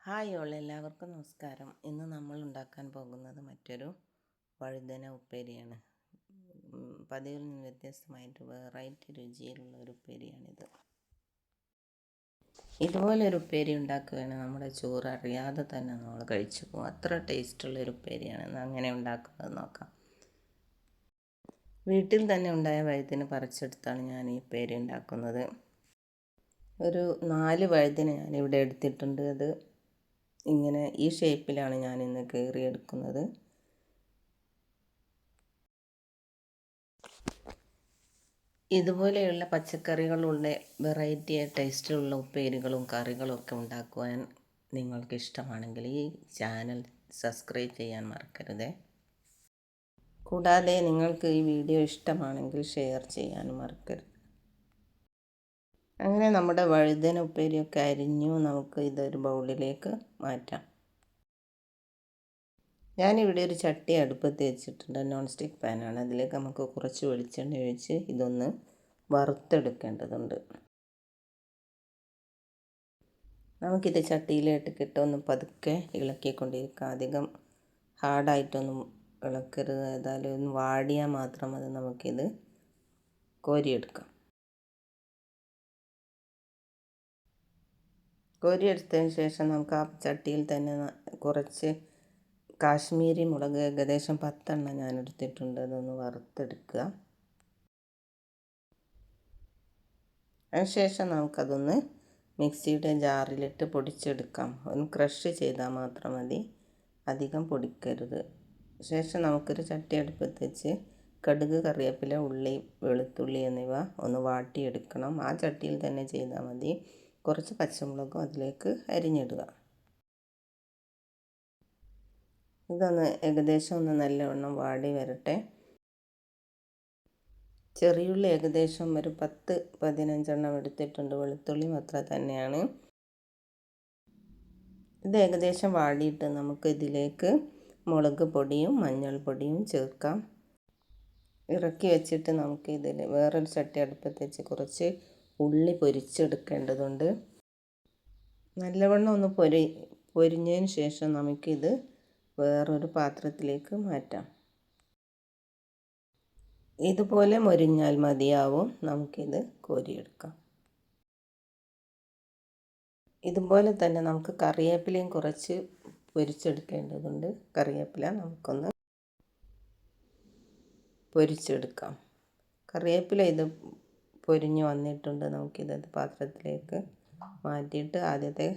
Hi all, എല്ലാവർക്കും നമസ്കാരം. ഇന്ന് നമ്മൾ ഉണ്ടാക്കാൻ പോകുന്നത് മറ്റൊരു വഴുതന ഉപ്പേരിയാണ്. പതിവിൽ നിന്ന് വ്യത്യസ്തമായിട്ട് വെറൈറ്റി രുചിയിലുള്ള ഒരു ഉപ്പേരിയാണിത്. ഇതുപോലൊരു ഉപ്പേരി ഉണ്ടാക്കുകയാണെങ്കിൽ നമ്മുടെ ചോറ് അറിയാതെ തന്നെ നമ്മൾ കഴിച്ചു പോകും. അത്ര ടേസ്റ്റുള്ളൊരു ഉപ്പേരിയാണ്. അങ്ങനെ ഉണ്ടാക്കുന്നത് നോക്കാം. വീട്ടിൽ തന്നെ ഉണ്ടായ വഴുതന പറിച്ചെടുത്താണ് ഞാൻ ഈ ഉപ്പേരി ഉണ്ടാക്കുന്നത്. ഒരു 4 വഴുതന ഞാനിവിടെ എടുത്തിട്ടുണ്ട്. അത് ഇങ്ങനെ ഈ ഷേപ്പിലാണ് ഞാനിന്ന് കീറിയെടുക്കുന്നത്. ഇതുപോലെയുള്ള പച്ചക്കറികളുള്ള വെറൈറ്റി ടേസ്റ്റിലുള്ള ഉപ്പേരികളും കറികളും ഒക്കെ ഉണ്ടാക്കുവാൻ നിങ്ങൾക്ക് ഇഷ്ടമാണെങ്കിൽ ഈ ചാനൽ സബ്സ്ക്രൈബ് ചെയ്യാൻ മറക്കരുത്. കൂടാതെ നിങ്ങൾക്ക് ഈ വീഡിയോ ഇഷ്ടമാണെങ്കിൽ ഷെയർ ചെയ്യാനും മറക്കരുത്. അങ്ങനെ നമ്മുടെ വഴുതന ഉപ്പേരിയൊക്കെ അരിഞ്ഞു. നമുക്ക് ഇതൊരു ബൗളിലേക്ക് മാറ്റാം. ഞാനിവിടെ ഒരു ചട്ടി അടുപ്പത്ത് വെച്ചിട്ടുണ്ട്. നോൺ സ്റ്റിക്ക് പാനാണ്. അതിലേക്ക് നമുക്ക് കുറച്ച് വെളിച്ചെണ്ണ ഒഴിച്ച് ഇതൊന്ന് വറുത്തെടുക്കേണ്ടതുണ്ട്. നമുക്കിത് ചട്ടിയിലിട്ട് ഒന്ന് പതുക്കെ ഇളക്കിക്കൊണ്ടിരിക്കാം. അധികം ഹാർഡായിട്ടൊന്നും ഇളക്കരുത്. ഏതായാലും ഒന്ന് വാടിയാൽ മാത്രം മതി. നമുക്കിത് കോരിയെടുക്കാം. കോരിയെടുത്തതിന് ശേഷം നമുക്ക് ആ ചട്ടിയിൽ തന്നെ കുറച്ച് കാശ്മീരി മുളക് ഏകദേശം 10 എണ്ണം ഞാൻ എടുത്തിട്ടുണ്ട്. അതൊന്ന് വറുത്തെടുക്കുക. അതിനുശേഷം നമുക്കതൊന്ന് മിക്സിയുടെ ജാറിലിട്ട് പൊടിച്ചെടുക്കാം. ഒന്ന് ക്രഷ് ചെയ്താൽ മാത്രം മതി, അധികം പൊടിക്കരുത്. ശേഷം നമുക്കൊരു ചട്ടി അടുപ്പത്ത് വെച്ച് കടുക്, കറിവേപ്പില, ഉള്ളി, വെളുത്തുള്ളി എന്നിവ ഒന്ന് വാട്ടിയെടുക്കണം. ആ ചട്ടിയിൽ തന്നെ ചെയ്താൽ മതി. കുറച്ച് പച്ചമുളകും അതിലേക്ക് അരിഞ്ഞിടുക. ഇതൊന്ന് ഏകദേശം ഒന്ന് നല്ലവണ്ണം വാടി വരട്ടെ. ചെറിയുള്ളി ഏകദേശം ഒരു 10-15 എണ്ണം എടുത്തിട്ടുണ്ട്. വെളുത്തുള്ളിയും അത്ര തന്നെയാണ്. ഇത് ഏകദേശം വാടിയിട്ട് നമുക്ക് ഇതിലേക്ക് മുളക് പൊടിയും മഞ്ഞൾപ്പൊടിയും ചേർക്കാം. ഇറക്കി വെച്ചിട്ട് നമുക്ക് ഇതിൽ വേറൊരു ചട്ടി അടുപ്പത്ത് വെച്ച് കുറച്ച് ഉള്ളി പൊരിച്ചെടുക്കേണ്ടതുണ്ട്. നല്ലവണ്ണം ഒന്ന് പൊരിഞ്ഞതിന് ശേഷം നമുക്കിത് വേറൊരു പാത്രത്തിലേക്ക് മാറ്റാം. ഇതുപോലെ മൊരിഞ്ഞാൽ മതിയാവും. നമുക്കിത് കോരിയെടുക്കാം. ഇതുപോലെ തന്നെ നമുക്ക് കറിവേപ്പിലയും കുറച്ച് പൊരിച്ചെടുക്കേണ്ടതുണ്ട്. കറിവേപ്പില നമുക്കൊന്ന് പൊരിച്ചെടുക്കാം. കറിവേപ്പില ഇത് പൊരിഞ്ഞ് വന്നിട്ടുണ്ട്. നമുക്കിത് പാത്രത്തിലേക്ക് മാറ്റിയിട്ട് ആദ്യത്തെ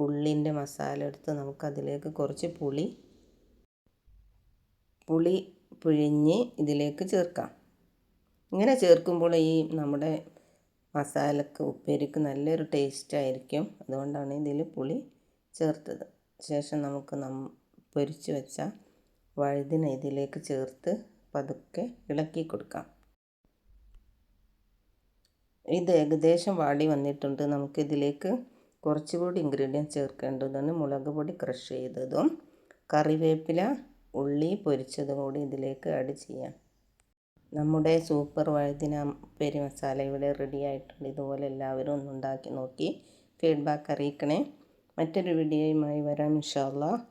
ഉള്ളിൻ്റെ മസാല എടുത്ത് നമുക്കതിലേക്ക് കുറച്ച് പുളി പിഴിഞ്ഞ് ഇതിലേക്ക് ചേർക്കാം. ഇങ്ങനെ ചേർക്കുമ്പോൾ ഈ നമ്മുടെ മസാലക്ക് ഉപ്പേരിക്ക് നല്ലൊരു ടേസ്റ്റ് ആയിരിക്കും. അതുകൊണ്ടാണ് ഇതിൽ പുളി ചേർത്തത്. ശേഷം നമുക്ക് പൊരിച്ച് വെച്ച വഴുതന ഇതിലേക്ക് ചേർത്ത് പതുക്കെ ഇളക്കി കൊടുക്കാം. ഇത് ഏകദേശം വാടി വന്നിട്ടുണ്ട്. നമുക്കിതിലേക്ക് കുറച്ചുകൂടി ഇൻഗ്രീഡിയൻറ്റ് ചേർക്കേണ്ടതാണ്. മുളക് പൊടി ക്രഷ് ചെയ്തതും കറിവേപ്പില, ഉള്ളി പൊരിച്ചതും കൂടി ഇതിലേക്ക് ആഡ് ചെയ്യാം. നമ്മുടെ സൂപ്പർ വഴുതന ഉപ്പേരി മസാല ഇവിടെ റെഡി ആയിട്ടുണ്ട്. ഇതുപോലെ എല്ലാവരും ഒന്ന് ഉണ്ടാക്കി നോക്കി ഫീഡ്ബാക്ക് അറിയിക്കണേ. മറ്റൊരു വീഡിയോയുമായി വരാം ഇൻഷാ അല്ലാഹ്.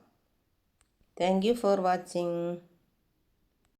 Thank you for watching.